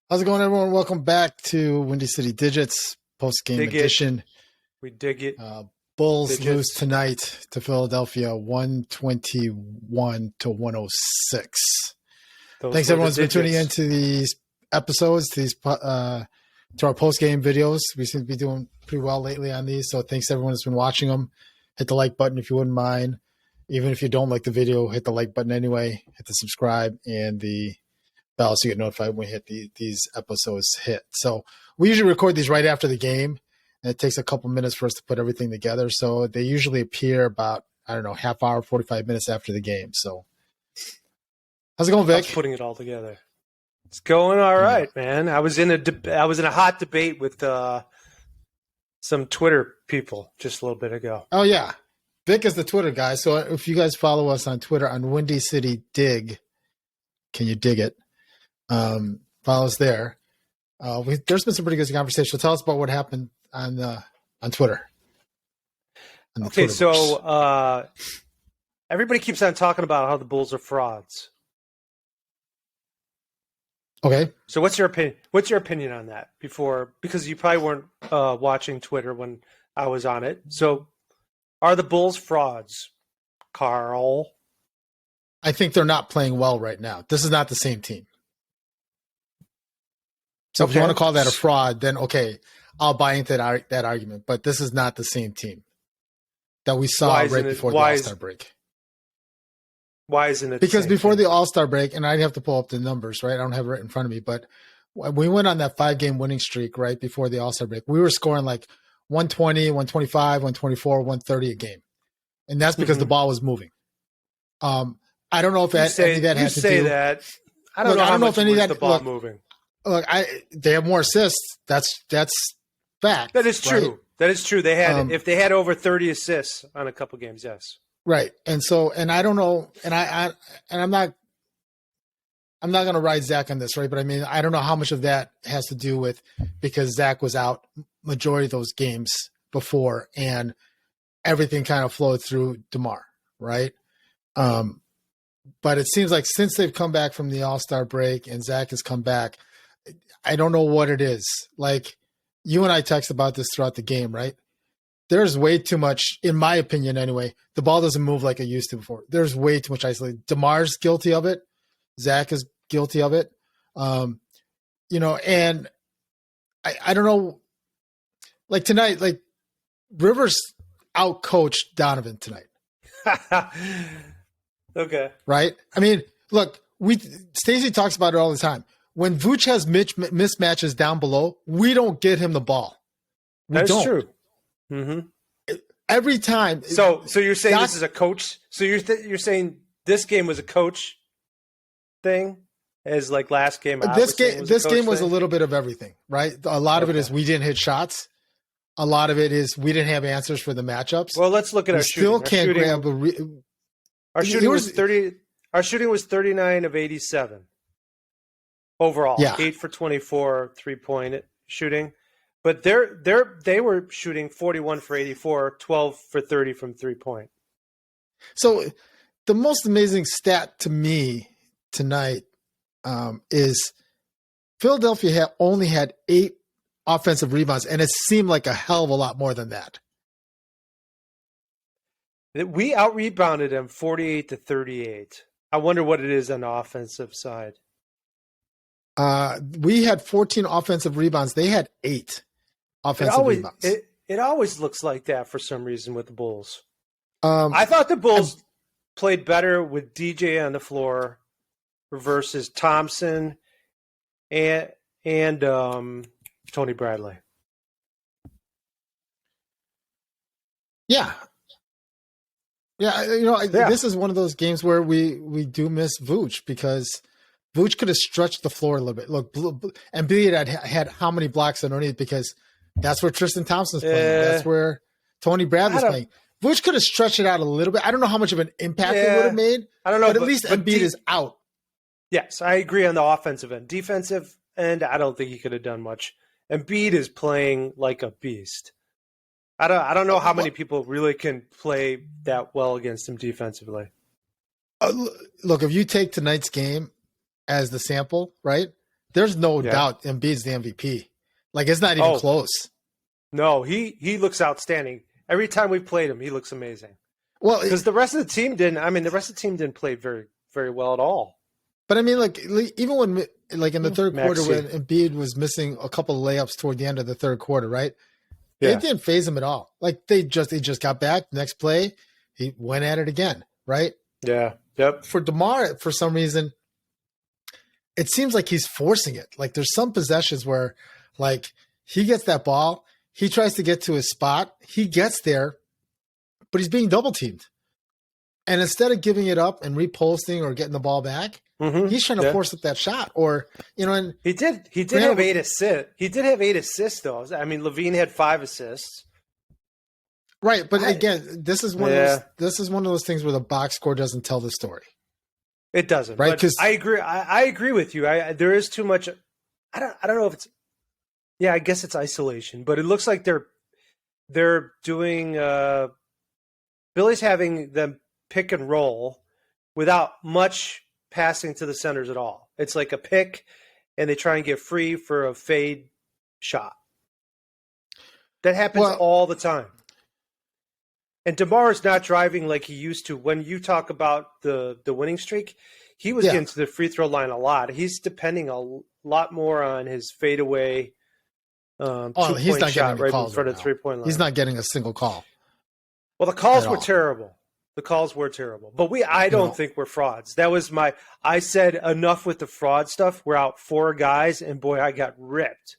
How's it going, everyone? Welcome back to Windy City Digits post-game edition. We dig it. Bulls Digits. lose tonight to Philadelphia, 121 to 106. Thanks, everyone's been tuning into these episodes, to our post-game videos. We seem to be doing pretty well lately on these, so thanks everyone who's been watching them. Hit the like button if you wouldn't mind. Even if you don't like the video, hit the like button anyway. Hit the subscribe and the bell so you get notified when we hit these episodes hit. So we usually record these right after the game, and it takes a couple minutes for us to put everything together. So they usually appear about, half hour, 45 minutes after the game. So how's it going, Vic? Putting it all together. It's going all right, man. I was in a hot debate with some Twitter people just a little bit ago. Oh yeah, Vic is the Twitter guy. So if you guys follow us on Twitter on Windy City Dig, can you dig it? Follow us there. There's been some pretty good conversation. So tell us about what happened on Twitter. Okay, so everybody keeps on talking about how the Bulls are frauds. Okay. So what's your opinion? What's your opinion on that? Because you probably weren't watching Twitter when I was on it. So are the Bulls frauds, Carl? I think they're not playing well right now. This is not the same team. So if you want to call that a fraud, then okay, I'll buy into that argument. But this is not the same team that we saw right before the All-Star break. Why isn't it? Because before the All-Star break, and I'd have to pull up the numbers, right? I don't have it right in front of me, but when we went on that 5-game winning streak right before the All-Star break, we were scoring like 120, 125, 124, 130 a game. And that's because the ball was moving. I don't know if any of that has to do. That. I don't know if any of that the ball moving. Look, they have more assists. That's fact. That is true. Right? That is true. They had if they had over 30 assists on a couple games, yes. Right. And I don't know, and I'm not going to ride Zach on this, right? But I mean, I don't know how much of that has to do with because Zach was out majority of those games before, and everything kind of flowed through DeMar, right? But it seems like since they've come back from the All-Star break and Zach has come back, I don't know what it is. Like you and I text about this throughout the game, right? There's way too much, in my opinion anyway, the ball doesn't move like it used to before. There's way too much isolation. DeMar's guilty of it. Zach is guilty of it. And I don't know, like tonight, like Rivers out-coached Donovan tonight. Okay. Right? I mean, look, Stacey talks about it all the time. When Vooch has mismatches down below, we don't get him the ball. That's true. Mm-hmm. Every time. So you're saying this is a coach? So you're saying this game was a coach thing, as like last game? This game was a little bit of everything, right? A lot of it is we didn't hit shots. A lot of it is we didn't have answers for the matchups. Well, let's look at our shooting. Still can't grab our shooting was 30. Our shooting was 39 of 87 overall. Yeah. 8 for 24 3-point shooting. But they were shooting 41 for 84, 12 for 30 from 3-point. So the most amazing stat to me tonight is Philadelphia only had 8 offensive rebounds, and it seemed like a hell of a lot more than that. We out-rebounded them 48 to 38. I wonder what it is on the offensive side. We had 14 offensive rebounds. They had 8 offensive rebounds. It always looks like that for some reason with the Bulls. I thought the Bulls played better with DJ on the floor versus Thompson and Tony Bradley. Yeah. Yeah, this is one of those games where we do miss Vooch because Vooch could have stretched the floor a little bit. Look, and B had how many blocks underneath because that's where Tristan Thompson's playing. That's where Tony Bradley's playing. Vooch could have stretched it out a little bit. I don't know how much of an impact it would have made. I don't know, but at least Embiid is out. Yes, I agree on the offensive end. Defensive end, I don't think he could have done much. Embiid is playing like a beast. I don't know how many people really can play that well against him defensively. Look, if you take tonight's game as the sample, right? there's no doubt Embiid's the MVP. Like, it's not even close. No, he looks outstanding. Every time we played him, he looks amazing. Well, because the rest of the team didn't. I mean, the rest of the team didn't play very, very well at all. But I mean, like even when like in the third quarter when Embiid was missing a couple of layups toward the end of the third quarter, right? Yeah. It didn't phase him at all. Like he just got back. Next play, he went at it again, right? Yeah. Yep. For DeMar, for some reason, it seems like he's forcing it. Like there's some possessions where, like he gets that ball, he tries to get to his spot, he gets there, but he's being double teamed. And instead of giving it up and reposting or getting the ball back, he's trying to force up that shot. Or, and he did have 8 assists. He did have 8 assists, though. I mean, Levine had 5 assists. Right, but again, this is one of those things where the box score doesn't tell the story. It doesn't, right? Because I agree. I agree with you. There is too much. I don't know if it's. Yeah, I guess it's isolation, but it looks like they're doing. Billy's having them pick and roll without much passing to the centers at all. It's like a pick, and they try and get free for a fade shot. That happens all the time. And DeMar is not driving like he used to. When you talk about the winning streak, he was getting to the free throw line a lot. He's depending a lot more on his fadeaway two-point shot right in front of the three-point line. He's not getting a single call. Well, the calls were terrible. The calls were terrible. But I don't think we're frauds. That was I said enough with the fraud stuff. We're out 4 guys, and boy, I got ripped.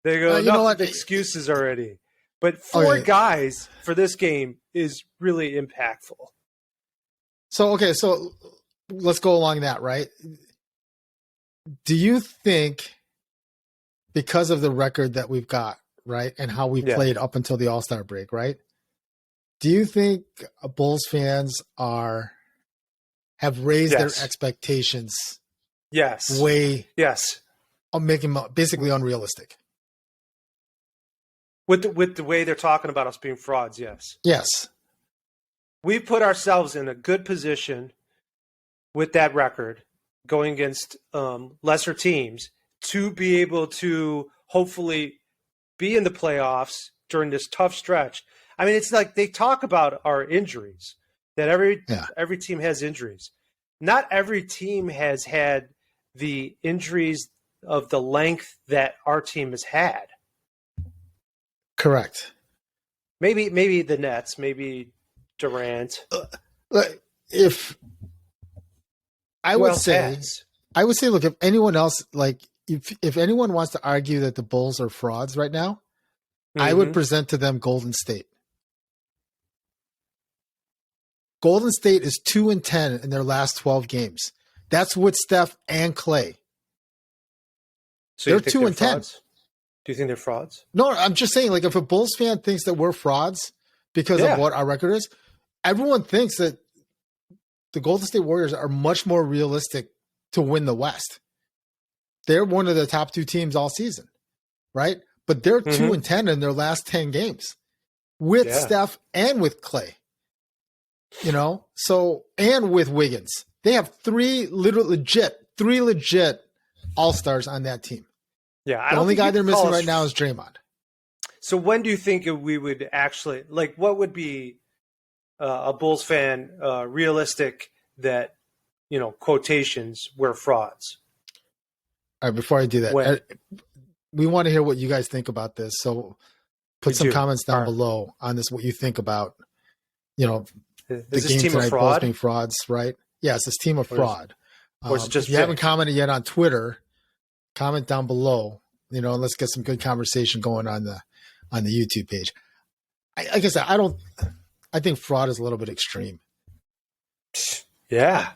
They go, enough excuses already. But 4 guys for this game is really impactful. So let's go along that, right? Do you think because of the record that we've got, right, and how we played up until the All-Star break, right? Do you think Bulls fans have raised their expectations? Yes. Making them basically unrealistic? With the way they're talking about us being frauds, yes. Yes. We put ourselves in a good position with that record going against lesser teams to be able to hopefully be in the playoffs during this tough stretch. I mean, it's like they talk about our injuries, that every team has injuries. Not every team has had the injuries of the length that our team has had. Correct. Maybe the Nets, maybe Durant. If I would say, look, if anyone else, like if anyone wants to argue that the Bulls are frauds right now, I would present to them Golden State. Golden State is 2-10 in their last 12 games. That's with Steph and Clay. So they're 2-10. Do you think they're frauds? No, I'm just saying, like, if a Bulls fan thinks that we're frauds because of what our record is, everyone thinks that the Golden State Warriors are much more realistic to win the West. They're one of the top 2 teams all season, right? But they're 2-10 in their last 10 games with Steph and with Clay. So, and with Wiggins. They have 3 legit all-stars on that team. Yeah, the only guy they're missing right now is Draymond. So when do you think we would actually, like, what would be a Bulls fan realistic that, quotations were frauds? All right, before I do that, we want to hear what you guys think about this. So put some comments down below on this, what you think about, the game tonight, Bulls being frauds, right? Yes, this team of fraud. If you haven't commented yet on Twitter, comment down below, and let's get some good conversation going on the YouTube page. Like I said, I think fraud is a little bit extreme. Yeah.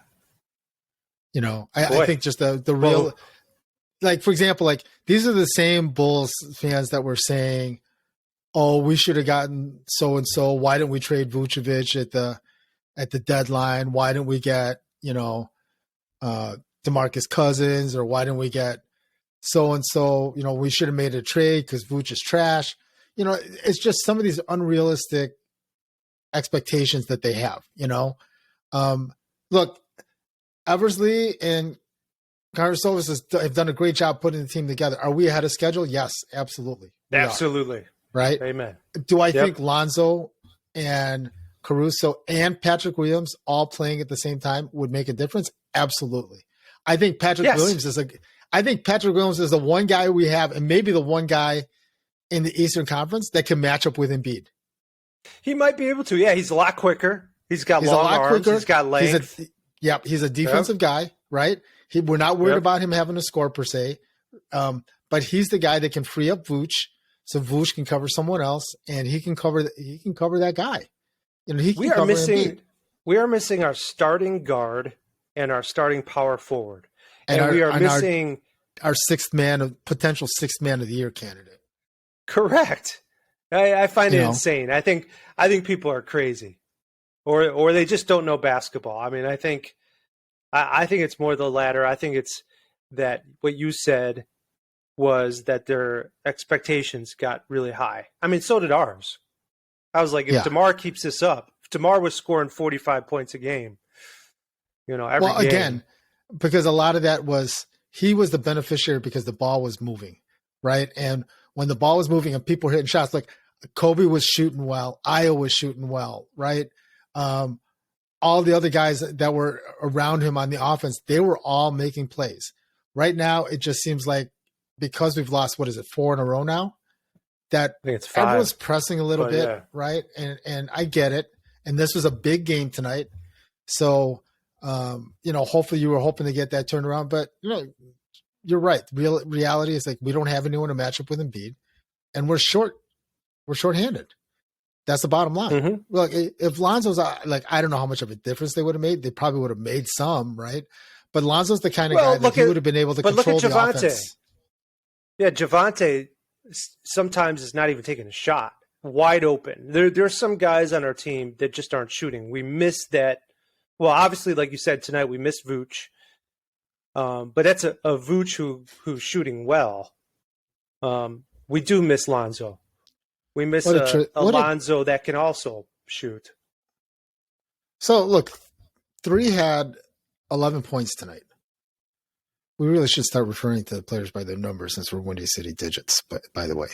I think just the real, like, for example, like these are the same Bulls fans that were saying, oh, we should have gotten so-and-so. Why didn't we trade Vucevic at the deadline? Why didn't we get, DeMarcus Cousins, or why didn't we get so-and-so? We should have made a trade because Vuce is trash. It's just some of these unrealistic expectations that they have, Look, Eversley and Karnisovas have done a great job putting the team together. Are we ahead of schedule? Yes, absolutely. Absolutely. Right? Amen. Do I think Lonzo and Caruso and Patrick Williams all playing at the same time would make a difference? Absolutely. I think Patrick Williams is the one guy we have, and maybe the one guy in the Eastern Conference that can match up with Embiid. He might be able to. Yeah, he's a lot quicker. He's got long arms. He's got length. He's a defensive guy, right? We're not worried about him having to score per se, but he's the guy that can free up Vooch, so Vooch can cover someone else, and he can cover that guy. We are missing our starting guard and our starting power forward, and we are missing our potential sixth man of the year candidate. Correct. I find it insane. I think people are crazy, or they just don't know basketball. I mean, I think it's more the latter. I think it's that what you said was that their expectations got really high. I mean, so did ours. I was like, if DeMar keeps this up, if DeMar was scoring 45 points a game, every game. Again, because a lot of that was he was the beneficiary because the ball was moving, right? And when the ball was moving and people were hitting shots, like Kobe was shooting well, Io was shooting well, right? All the other guys that were around him on the offense, they were all making plays. Right now, it just seems like because we've lost, 4 in a row now, that I think it's 5, everyone's pressing a little bit, right? And I get it. And this was a big game tonight. So, hopefully you were hoping to get that turned around. But, you're right. Reality is like we don't have anyone to match up with Embiid. And we're shorthanded. That's the bottom line. Mm-hmm. Look, if Lonzo's I don't know how much of a difference they would have made. They probably would have made some, right? But Lonzo's the kind of guy that he would have been able to control the offense. Yeah, Javonte sometimes is not even taking a shot. Wide open. There's some guys on our team that just aren't shooting. We missed that. Well, obviously, like you said tonight, we missed Vooch. But that's a Vooch who's shooting well. We do miss Lonzo. We miss Lonzo that can also shoot. So, look, 3 had 11 points tonight. We really should start referring to the players by their numbers since we're Windy City digits, by the way.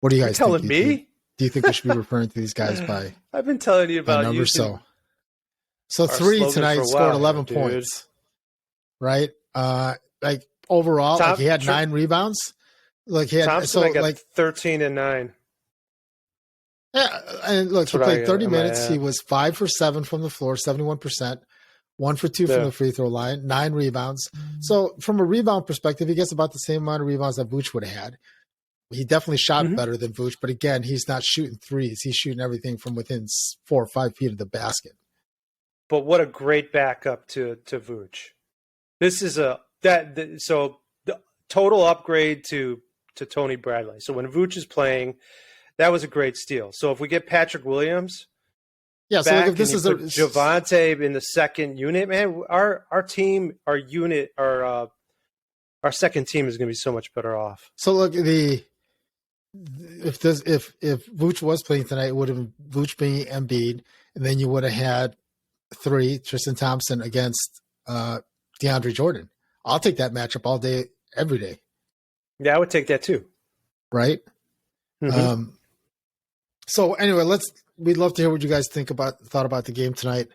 What do you guys think? Telling me? Do you think we should be referring to these guys by I've been telling you about numbers? So 3 tonight scored 11 points, right? Overall, he had 9 rebounds. Thompson got 13 and 9. Yeah, and look, he played 30 minutes. He was 5 for 7 from the floor, 71%, 1 for 2 from the free throw line, 9 rebounds. So from a rebound perspective, he gets about the same amount of rebounds that Vooch would have had. He definitely shot better than Vooch, but again, he's not shooting threes. He's shooting everything from within 4 or 5 feet of the basket. But what a great backup to Vooch. This is the total upgrade to Tony Bradley. So when Vooch is playing, that was a great steal. So if we get Patrick Williams, so if this is Javonte in the second unit, man, our team, our unit, our second team is going to be so much better off. So look, if Vooch was playing tonight, it would have been Vooch being Embiid, and then you would have had 3 Tristan Thompson against DeAndre Jordan. I'll take that matchup all day, every day. Yeah, I would take that too. Right. Mm-hmm. So anyway, we'd love to hear what you guys thought about the game tonight.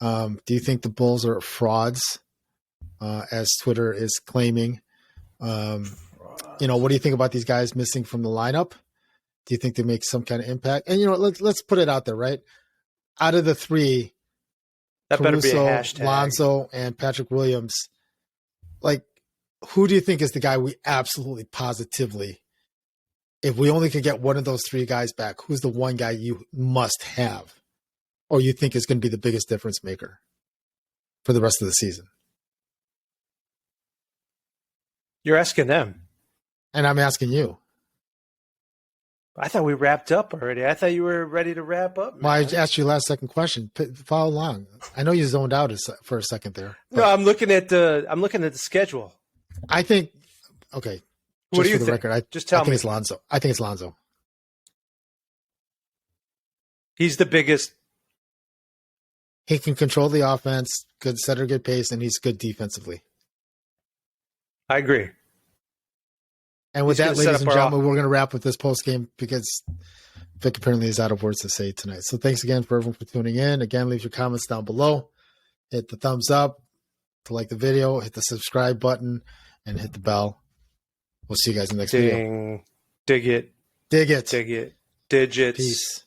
Do you think the Bulls are frauds, as Twitter is claiming? What do you think about these guys missing from the lineup? Do you think they make some kind of impact? And let's put it out there, right? Out of the 3, that Caruso, better be a hashtag. Lonzo, and Patrick Williams, who do you think is the guy we absolutely positively, if we only could get one of those 3 guys back, who's the one guy you must have or you think is going to be the biggest difference maker for the rest of the season? You're asking them. And I'm asking you. I thought we wrapped up already. I thought you were ready to wrap up. Man. Well, I asked you last second question. Follow along. I know you zoned out for a second there. No, I'm looking at the schedule. I think. Okay. What do you think? Record, just tell me. It's Lonzo. I think it's Lonzo. He's the biggest. He can control the offense, good setter, good pace, and he's good defensively. I agree. And with that, ladies and gentlemen, we're going to wrap with this post game because Vic apparently is out of words to say tonight. So thanks again for everyone for tuning in. Again, leave your comments down below. Hit the thumbs up to like the video. Hit the subscribe button and hit the bell. We'll see you guys in the next video. Dig it. Dig it. Dig it. Digits. Peace.